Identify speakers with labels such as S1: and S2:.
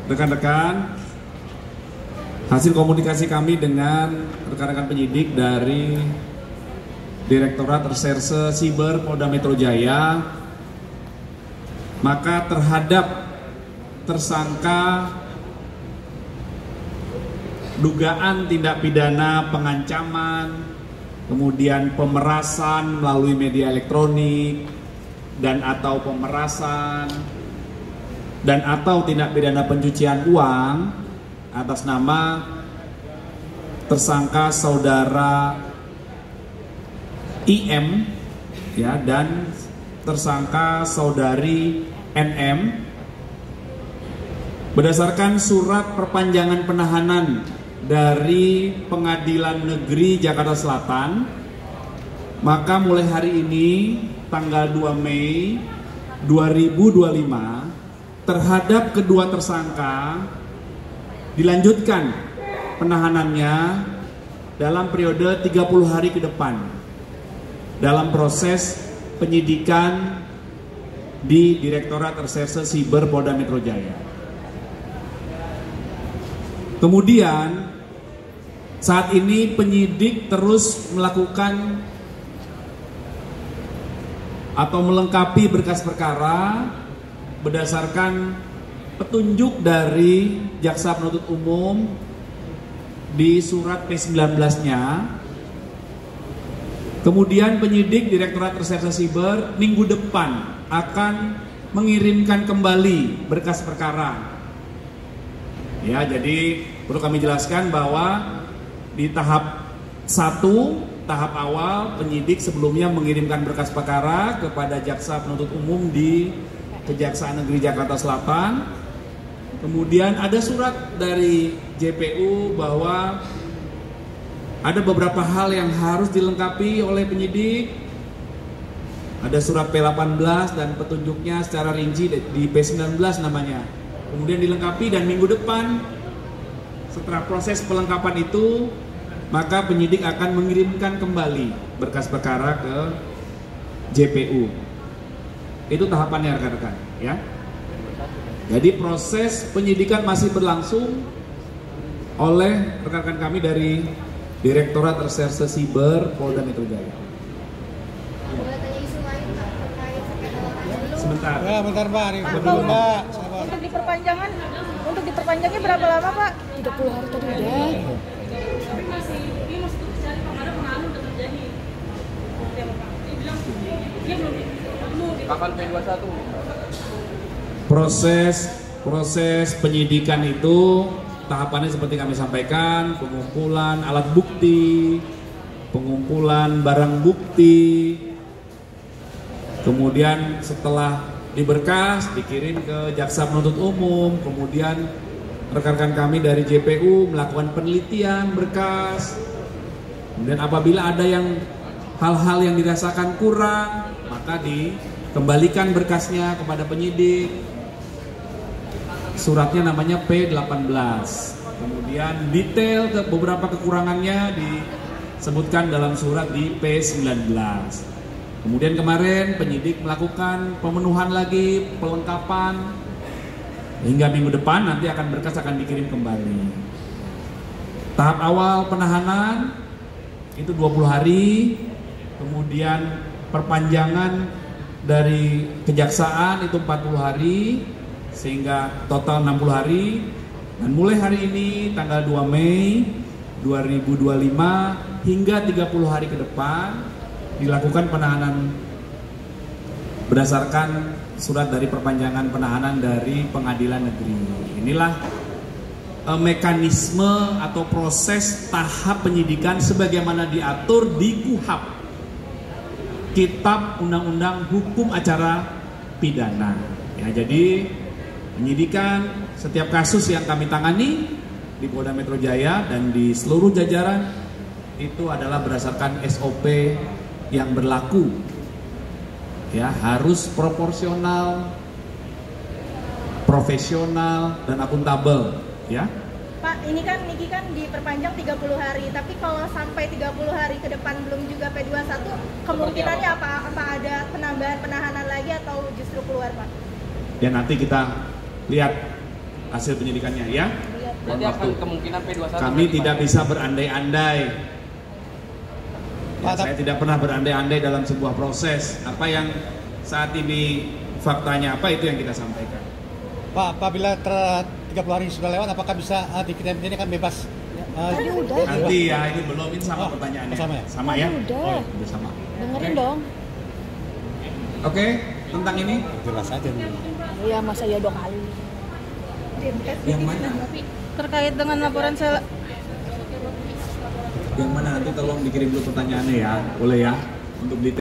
S1: Rekan-rekan, hasil komunikasi kami dengan rekan-rekan penyidik dari Direktorat Reserse Siber Polda Metro Jaya, maka terhadap tersangka dugaan tindak pidana pengancaman, kemudian pemerasan melalui media elektronik, dan atau pemerasan, dan atau tindak pidana pencucian uang atas nama tersangka saudara IM ya, dan tersangka saudari NM berdasarkan surat perpanjangan penahanan dari Pengadilan Negeri Jakarta Selatan, maka mulai hari ini tanggal 2 Mei 2025 terhadap kedua tersangka dilanjutkan penahanannya dalam periode 30 hari ke depan dalam proses penyidikan di Direktorat Reserse Siber Polda Metro Jaya. Kemudian saat ini penyidik terus melakukan atau melengkapi berkas perkara berdasarkan petunjuk dari Jaksa Penuntut Umum di surat P19-nya. Kemudian penyidik Direktorat Reserse Siber minggu depan akan mengirimkan kembali berkas perkara. Ya, jadi perlu kami jelaskan bahwa di tahap 1, tahap awal, penyidik sebelumnya mengirimkan berkas perkara kepada Jaksa Penuntut Umum di Kejaksaan Negeri Jakarta Selatan. Kemudian ada surat dari JPU bahwa ada beberapa hal yang harus dilengkapi oleh penyidik. Ada surat P18 dan petunjuknya secara rinci di P19 namanya. Kemudian dilengkapi, dan minggu depan setelah proses pelengkapan itu, maka penyidik akan mengirimkan kembali berkas perkara ke JPU. Itu tahapannya rekan-rekan ya. Jadi proses penyidikan masih berlangsung oleh rekan-rekan kami dari Direktorat Reserse Siber Polda Metro Jaya. Sebentar.
S2: Ya, bentar Pak.
S3: Untuk diperpanjangnya berapa lama Pak?
S4: 30 hari tadi udah.
S2: Kapan P21?
S1: Proses penyidikan itu tahapannya seperti kami sampaikan: pengumpulan alat bukti, pengumpulan barang bukti, kemudian setelah diberkas dikirim ke Jaksa Penuntut Umum, kemudian rekan-rekan kami dari JPU melakukan penelitian berkas, kemudian apabila ada yang hal-hal yang dirasakan kurang, maka dikembalikan berkasnya kepada penyidik. Suratnya namanya P18. Kemudian detail ke beberapa kekurangannya disebutkan dalam surat di P19. Kemudian kemarin penyidik melakukan pemenuhan lagi, pelengkapan, hingga minggu depan nanti berkas akan dikirim kembali. Tahap awal penahanan itu 20 hari, kemudian perpanjangan dari kejaksaan itu 40 hari, sehingga total 60 hari. Dan mulai hari ini tanggal 2 Mei 2025 hingga 30 hari ke depan dilakukan penahanan berdasarkan surat dari perpanjangan penahanan dari Pengadilan Negeri. Inilah mekanisme atau proses tahap penyidikan sebagaimana diatur di KUHP, Kitab Undang-Undang Hukum Acara Pidana. Ya, jadi penyidikan setiap kasus yang kami tangani di Polda Metro Jaya dan di seluruh jajaran itu adalah berdasarkan SOP yang berlaku. Ya, harus proporsional, profesional, dan akuntabel. Ya.
S3: Pak, ini kan Niki kan diperpanjang 30 hari, tapi kalau sampai 30 hari ke depan belum juga P21, kemungkinannya apa ada penambahan penahanan lagi atau justru keluar, Pak?
S1: Ya, nanti kita lihat hasil penyidikannya ya.
S2: Berarti akan kemungkinan P21.
S1: Kami tidak bisa berandai-andai. Ya,
S4: Pak,
S1: saya tidak pernah berandai-andai dalam sebuah proses. Apa yang saat ini faktanya apa itu yang kita sampaikan.
S4: Pak, apabila 30 hari sudah lewat, apakah bisa di kita ini kan bebas?
S3: Tadi udah.
S1: Nanti ya, ini belum, ini sama pertanyaannya.
S4: Sama ya?
S1: Sama ya?
S3: Udah.
S1: Oh, udah sama.
S3: Dengerin
S1: Oke.
S3: dong.
S1: Oke, tentang ini
S4: Jelas aja nih.
S3: Iya, masa ya 2 kali.
S1: yang mana?
S3: Terkait dengan laporan saya
S1: Yang mana nanti tolong dikirim dulu pertanyaannya ya, boleh ya, untuk detail.